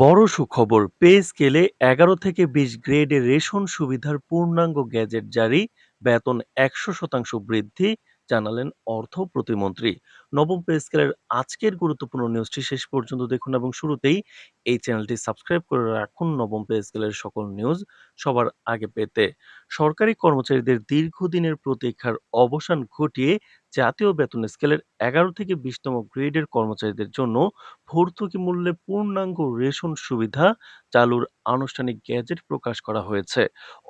বড় সুখবর, পে স্কেলে ১১ থেকে ২০ গ্রেডে রেশন সুবিধার পূর্ণাঙ্গ গ্যাজেট জারি, বেতন ১০০% বৃদ্ধি, জানালেন অর্থ প্রতিমন্ত্রী। নবম পে স্কেলের আজকের গুরুত্বপূর্ণ নিউজটি শেষ পর্যন্ত দেখুন এবং শুরুতেই এই চ্যানেলটি সাবস্ক্রাইব করে রাখুন নবম পে স্কেলের সকল নিউজ সবার আগে পেতে। সরকারি কর্মচারীদের দীর্ঘদিনের প্রতীক্ষার অবসান ঘটিয়ে জাতীয় বেতন স্কেলের ১১ থেকে ২০তম গ্রেডের কর্মচারীদের জন্য ভর্তুকি মূল্যে পূর্ণাঙ্গ রেশন সুবিধা চালুর আনুষ্ঠানিক গ্যাজেট প্রকাশ করা হয়েছে।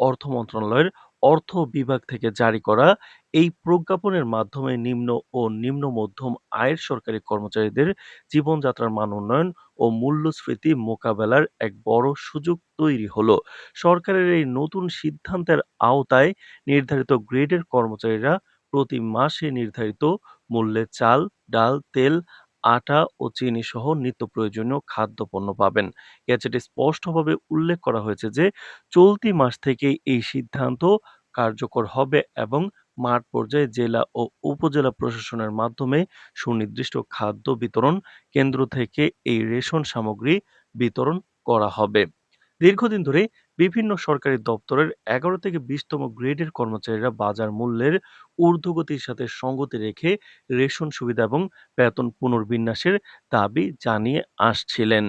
অর্থ মন্ত্রণালয়ের অর্থ বিভাগ থেকে জারি করা এই প্রজ্ঞাপনের মাধ্যমে নিম্ন ও নিম্ন মধ্যম আয়ের সরকারি কর্মচারীদের জীবনযাত্রার মান উন্নয়ন ও মূল্যস্ফীতি মোকাবেলার এক বড় সুযোগ তৈরি হলো। সরকারের এই নতুন সিদ্ধান্তের আওতায় নির্ধারিত গ্রেডের কর্মচারীরা প্রতি মাসে নির্ধারিত মূল্যে চাল, ডাল, তেল, আটা ও চিনি সহ নিত্য প্রয়োজনীয় খাদ্যপণ্য পাবেন। গ্যাজেটে স্পষ্টভাবে উল্লেখ করা হয়েছে যে চলতি মাস থেকেই এই সিদ্ধান্ত কার্যকর হবে এবং মাঠ পর্যায়ে জেলা ও উপজেলা প্রশাসনের মাধ্যমে সুনির্দিষ্ট খাদ্য বিতরণ কেন্দ্র থেকে এই রেশন সামগ্রী বিতরণ করা হবে। দীর্ঘদিন ধরে বিভিন্ন সরকারি দপ্তরের ১১ থেকে ২০তম গ্রেডের কর্মচারীরা বাজার মূল্যের ঊর্ধ্বগতির সাথে সঙ্গতি রেখে রেশন সুবিধা এবং বেতন পুনর্বিন্যাসের দাবি জানিয়ে আসছিলেন।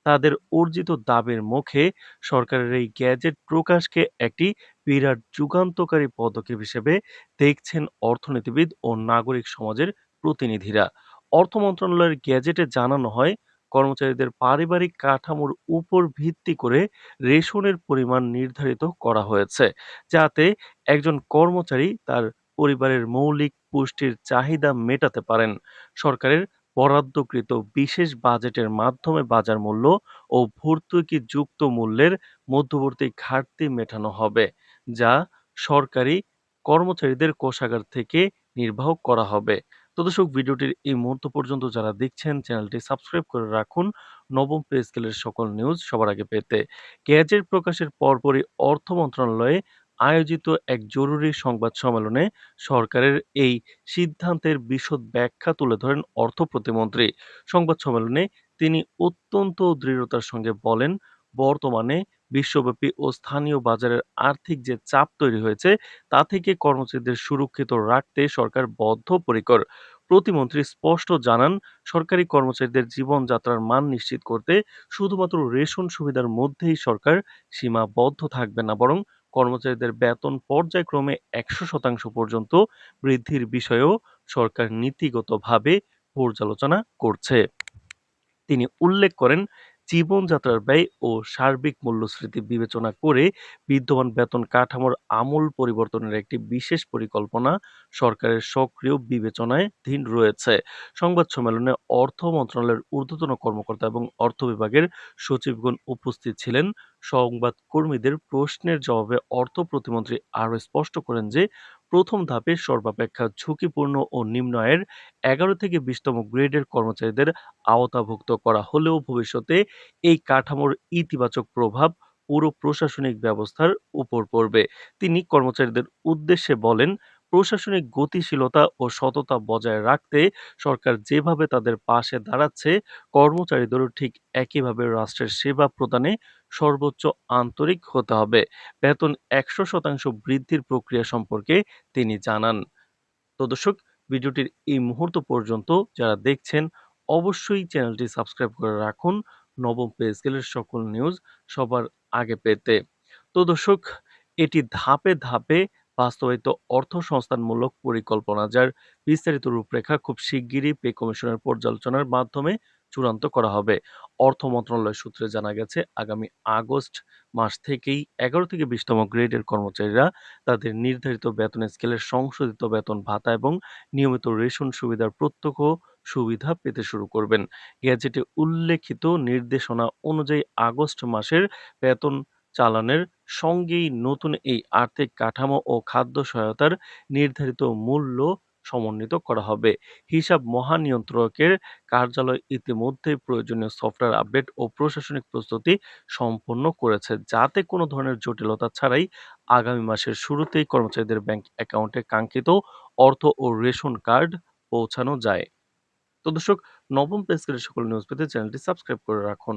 তাদের অর্জিত দাবির মুখে সরকারের এই গ্যাজেট প্রকাশকে একটি বিরাট যুগান্তকারী পদক্ষেপ হিসেবে দেখছেন অর্থনীতিবিদ ও নাগরিক সমাজের প্রতিনিধিরা। অর্থ মন্ত্রণালয়ের গ্যাজেটে জানানো হয়, কর্মচারীদের পারিবারিক কাঠামোর উপর ভিত্তি করে রেশনের পরিমাণ নির্ধারিত করা হয়েছে, যাতে একজন কর্মচারী তার পরিবারের মৌলিক পুষ্টির চাহিদা মেটাতে পারেন। সরকারের বরাদ্দকৃত বিশেষ বাজেটের মাধ্যমে বাজার মূল্য ও ভর্তুকি যুক্ত মূল্যের মধ্যবর্তী ঘাটতি মেটানো হবে, যা সরকারি কর্মচারীদের কোষাগার থেকে নির্বাহ করা হবে। তো দর্শক, ভিডিওটির এই মুহূর্ত পর্যন্ত যারা দেখছেন চ্যানেলটি সাবস্ক্রাইব করে রাখুন নবম পে স্কেলের সকল নিউজ সবার আগে পেতে। গ্যাজেট প্রকাশের পরপরই অর্থ মন্ত্রণালয়ে আয়োজিত এক জরুরি সংবাদ সম্মেলনে সরকারের এই সিদ্ধান্তের বিশদ ব্যাখ্যা তুলে ধরেন অর্থ প্রতিমন্ত্রী। সংবাদ সম্মেলনে তিনি অত্যন্ত দৃঢ়তার সঙ্গে বলেন, বর্তমানে বিশ্বব্যাপী ও স্থানীয় বাজারের আর্থিক যে চাপ তৈরি হয়েছে তা থেকে কর্মচারীদের সুরক্ষিত রাখতে সরকার বদ্ধপরিকর। প্রতিমন্ত্রী স্পষ্ট জানান, সরকারি কর্মচারীদের জীবনযাত্রার মান নিশ্চিত করতে শুধুমাত্র রেশন সুবিধার মধ্যেই সরকার সীমাবদ্ধ থাকবে না, বরং কর্মচারীদের বেতন পর্যায়ক্রমে ১০০% পর্যন্ত বৃদ্ধির বিষয়েও সরকার নীতিগতভাবে পর্যালোচনা করছে। তিনি উল্লেখ করেন, জীবনযাত্রার ব্যয় ও সার্বিক মূল্যস্ফীতি বিবেচনা করে বিদ্যমান বেতন কাঠামোর আমূল পরিবর্তনের একটি বিশেষ পরিকল্পনা সরকারের সক্রিয় বিবেচনাধীন রয়েছে। সংবাদ সম্মেলনে অর্থ মন্ত্রণালয়ের ঊর্ধ্বতন কর্মকর্তা এবং অর্থ বিভাগের সচিবগণ উপস্থিত ছিলেন। সংবাদকর্মীদের প্রশ্নের জবাবে অর্থ প্রতিমন্ত্রী আরও স্পষ্ট করেন যে প্রথম ধাপে সর্বাপেক্ষা ঝুঁকিপূর্ণ ও নিম্ন আয়ের ১১ থেকে ২০তম গ্রেডের কর্মচারীদের আওতাভুক্ত করা হলেও ভবিষ্যতে এই কাঠামোর ইতিবাচক প্রভাব পুরো প্রশাসনিক ব্যবস্থার উপর পড়বে। তিনি কর্মচারীদের উদ্দেশ্যে বলেন, প্রশাসনিক গতিশীলতা ও সততা বজায় রাখতে সরকার যেভাবে তাদের পাশে দাঁড়াচ্ছে, কর্মচারীদেরও ঠিক একইভাবে রাষ্ট্রের সেবা প্রদানে সর্বোচ্চ আন্তরিক হতে হবে। বেতন ১০০% বৃদ্ধির প্রক্রিয়া সম্পর্কে তিনি জানান। তো দর্শক, ভিডিওটির এই মুহূর্ত পর্যন্ত যারা দেখছেন অবশ্যই চ্যানেলটি সাবস্ক্রাইব করে রাখুন নবম পে স্কেলের সকল নিউজ সবার আগে পেতে। তো দর্শক, এটি ধাপে ধাপে বাস্তবায়িত অর্থসংস্থানমূলক পরিকল্পনা, যার বিস্তারিত রূপরেখা খুব শিগগিরই পে কমিশনের পর্যালোচনার মাধ্যমে চূড়ান্ত করা হবে। অর্থ মন্ত্রণালয় সূত্রে জানা গেছে, আগামী আগস্ট মাস থেকেই ১১ থেকে ২০তম গ্রেডের কর্মচারীরা তাদের নির্ধারিত বেতন স্কেলের সংশোধিত বেতন ভাতা এবং নিয়মিত রেশন সুবিধার প্রত্যক্ষ সুবিধা পেতে শুরু করবেন। গ্যাজেটে উল্লেখিত নির্দেশনা অনুযায়ী আগস্ট মাসের বেতন চালানের সঙ্গেই নতুন এই আর্থিক কাঠামো ও খাদ্য সহায়তার নির্ধারিত মূল্য সমন্বিত করা হবে। হিসাব মহানিয়ন্ত্রকের কার্যালয় ইতিমধ্যে প্রয়োজনীয় সফটওয়্যার আপডেট ও প্রশাসনিক প্রস্তুতি সম্পন্ন করেছে, যাতে কোনো ধরনের জটিলতা ছাড়াই আগামী মাসের শুরুতেই কর্মচারীদের ব্যাংক অ্যাকাউন্টে কাঙ্ক্ষিত অর্থ ও রেশন কার্ড পৌঁছানো যায়। তো দর্শক, নবম পে স্কেলের সকল নিউজ পেতে চ্যানেলটি সাবস্ক্রাইব করে রাখুন।